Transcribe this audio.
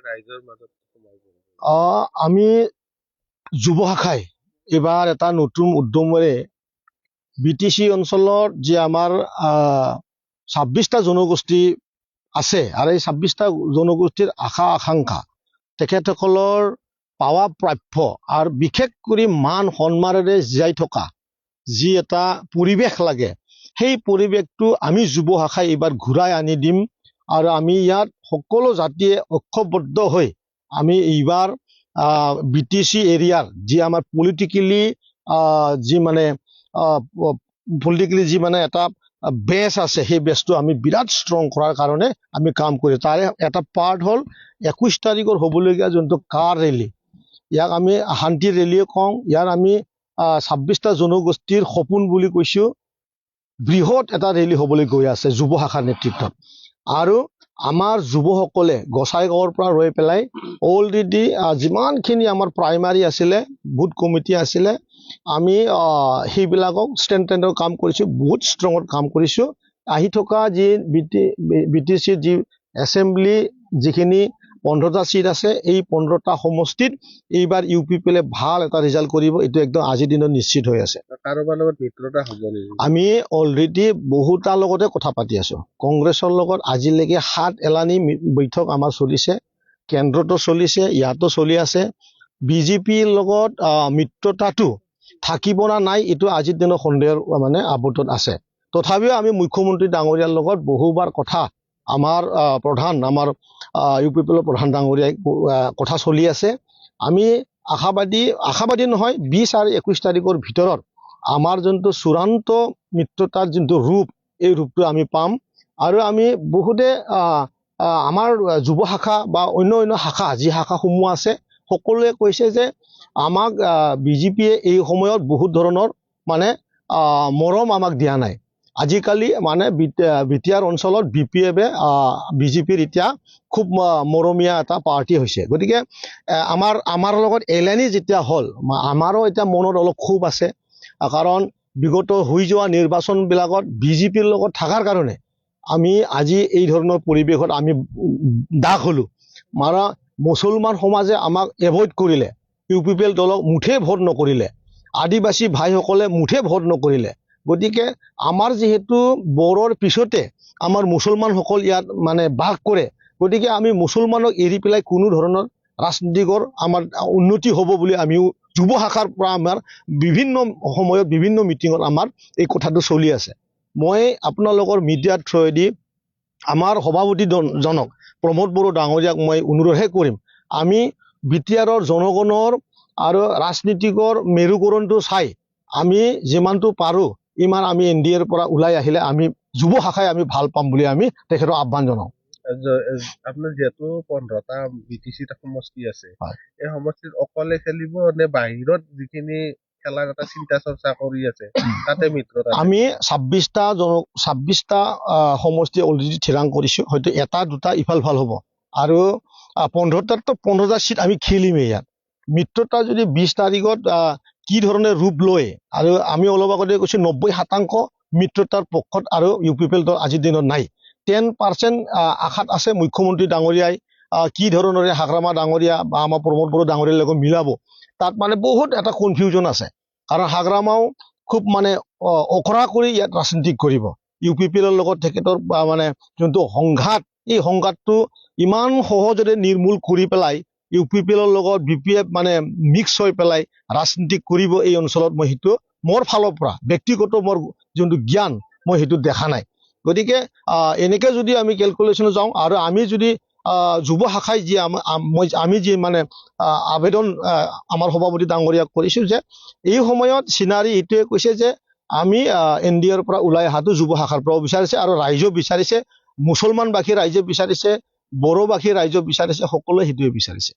ৰাইজৰ মাজত সোমাই পৰিব? আমি যুৱ শাখাই এবাৰ এটা নতুন উদ্যমেৰে BTC অঞ্চলত যে আমাৰ 26টা জনগোষ্ঠী আছে আৰু এই 26টা জনগোষ্ঠীৰ আশা আকাংক্ষা তেখেতসকলৰ পাৱা প্ৰাপ্য আৰু বিশেষ কৰি মান সন্মানেৰে জীয়াই থকা যি এটা পৰিৱেশ লাগে সেই পৰিৱেশটো আমি যুৱ শাখাই এইবাৰ ঘূৰাই আনি দিম আৰু আমি ইয়াত সকলো জাতিয়ে ঐক্যবদ্ধ হৈ আমি এইবাৰ BTC এৰিয়াৰ যি আমাৰ পলিটিকেলি যি মানে এটা বেছ আছে সেই বেছটো আমি বিৰাট ষ্ট্ৰং কৰাৰ কাৰণে আমি কাম কৰি তাৰে এটা পাৰ্ট হ'ল 21 তাৰিখৰ হ'বলগীয়া যোনটো কাৰ ৰেলী ইয়াক আমি শান্তি ৰেলীয়ে কওঁ ইয়াৰ আমি 26টা জনগোষ্ঠীৰ সপোন বুলি কৈছোঁ বৃহৎ এটা ৰেলী হ'বলৈ গৈ আছে যুৱ শাখাৰ নেতৃত্বত আৰু আমাৰ যুৱসকলে গোসাইগাঁৱৰ পৰা ৰৈ পেলাই অলৰেডি যিমানখিনি আমাৰ প্ৰাইমাৰী আছিলে বুথ কমিটি আছিলে আমি সেইবিলাকক ষ্ট্ৰেংথেনৰ কাম কৰিছোঁ বহুত ষ্ট্ৰঙত কাম কৰিছোঁ আহি থকা যি BTC যি এছেম্বলি যিখিনি 15টা চিট আছে এই 15টা সমষ্টিত এইবাৰ UPPলে ভাল এটা ৰিজাল্ট কৰিব এইটো একদম আজিৰ দিনত নিশ্চিত হৈ আছে কাৰোবাৰ লগত মিত্ৰতা হ'ব নেকি আমি অলৰেডি বহুতাৰ লগতে কথা পাতি আছোঁ কংগ্ৰেছৰ লগত আজিলৈকে 7 এলানি বৈঠক আমাৰ চলিছে কেন্দ্ৰতো চলিছে ইয়াতো চলি আছে BJPৰ লগত মিত্ৰতাটো থাকিব না নাই এইটো আজিৰ দিনৰ সন্দেহৰ মানে আবদ্ধত আছে তথাপিও আমি মুখ্যমন্ত্ৰী ডাঙৰীয়াৰ লগত বহুবাৰ কথা আমাৰ প্ৰধান আমাৰ UPPৰ প্ৰধান ডাঙৰীয়াই কথা চলি আছে আমি আশাবাদী নহয় 20 আৰু 21 তাৰিখৰ ভিতৰত আমাৰ যোনটো চূড়ান্ত মিত্ৰতাৰ যোনটো ৰূপ এই ৰূপটো আমি পাম আৰু আমি বহুতে আমাৰ যুৱ শাখা বা অন্য শাখা যি শাখাসমূহ আছে সকলোৱে কৈছে যে আমাক BJPয়ে এই সময়ত বহুত ধৰণৰ মানে মৰম আমাক দিয়া নাই আজিকালি মানে বিটিআৰ অঞ্চলত BJPৰ এতিয়া খুব মৰমীয়া এটা পাৰ্টি হৈছে গতিকে আমাৰ লগত এলানি যেতিয়া হ'ল আমাৰো এতিয়া মনত অলপ ক্ষোভ আছে কাৰণ বিগত হৈ যোৱা নিৰ্বাচনবিলাকত BJPৰ লগত থকাৰ কাৰণে আমি আজি এই ধৰণৰ পৰিৱেশত আমি দাগ হলো মাৰা মুছলমান সমাজে আমাক এভইড কৰিলে UPPL দলক মুঠে ভোট নকৰিলে আদিবাসী ভাইসকলে মুঠে ভোট নকৰিলে গতিকে আমাৰ যেহেতু বড়োৰ পিছতে আমাৰ মুছলমানসকল ইয়াত মানে বাস কৰে গতিকে আমি মুছলমানক এৰি পেলাই কোনো ধৰণৰ ৰাজনীতিকৰ আমাৰ উন্নতি হ'ব বুলি আমিও যুৱ শাখাৰ পৰা আমাৰ বিভিন্ন সময়ত বিভিন্ন মিটিঙত আমাৰ এই কথাটো চলি আছে মই আপোনালোকৰ মিডিয়াৰ থ্ৰুৱেদি আমাৰ সভাপতি জনক প্ৰমোদ বড়ো ডাঙৰীয়াক মই অনুৰোধহে কৰিম আমি বিটিআৰৰ জনগণৰ আৰু ৰাজনীতিকৰ মেৰুকৰণটো চাই আমি যিমানটো পাৰোঁ ইমান আমি NDAৰ পৰা ওলাই আহিলে আমি যুৱ শাখাই আমি ভাল পাম বুলি আমি তেখেতক আহ্বান জনাওঁ আপোনাৰ যেহেতু 15টা BTC সমষ্টি আছে এই সমষ্টিত অকলে খেলিব নে বাহিৰত যিখিনি খেলাৰ এটা চিন্তা চৰ্চা কৰি আছে তাতে মিত্ৰতা আমি 26টা সমষ্টি অলৰেডি থিৰাং কৰিছোঁ হয়তো এটা দুটা ইফাল ভাল হ'ব আৰু 15টা চিট আমি খেলিমেই ইয়াত মিত্ৰতা যদি 20 তাৰিখত কি ধৰণে ৰূপ লয় আৰু আমি অলপ আগতে কৈছোঁ 90% মিত্ৰতাৰ পক্ষত আৰু UPPL দল আজিৰ দিনত নাই 10% আশাত আছে মুখ্যমন্ত্ৰী ডাঙৰীয়াই কি ধৰণৰে হাগ্ৰামা ডাঙৰীয়া বা আমাৰ প্ৰমোদ বড়ো ডাঙৰীয়াৰ লগত মিলাব তাত মানে বহুত এটা কনফিউজন আছে কাৰণ হাগ্ৰামাও খুব মানে অখৰা কৰি ইয়াত ৰাজনীতি কৰিব UPPLৰ লগত তেখেতৰ মানে যোনটো সংঘাত এই সংঘাতটো ইমান সহজৰে নিৰ্মূল কৰি পেলাই UPPLৰ লগত BPF মানে মিক্স হৈ পেলাই ৰাজনীতি কৰিব এই অঞ্চলত মই সেইটো মোৰ ফালৰ পৰা ব্যক্তিগত মোৰ যোনটো জ্ঞান মই সেইটো দেখা নাই গতিকে এনেকৈ যদি আমি কেলকুলেশ্যন যাওঁ আৰু আমি যদি যুৱ শাখাই যি আমি যি মানে আবেদন আমাৰ সভাপতি ডাঙৰীয়াক কৰিছোঁ যে এই সময়ত চিনাৰী এইটোৱে কৈছে যে আমি NDAৰ পৰা ওলাই অহাটো যুৱ শাখাৰ পৰাও বিচাৰিছে আৰু ৰাইজেও বিচাৰিছে মুছলমানবাসী ৰাইজে বিচাৰিছে বড়োবাসী ৰাইজেও বিচাৰিছে সকলোৱে সেইটোৱে বিচাৰিছে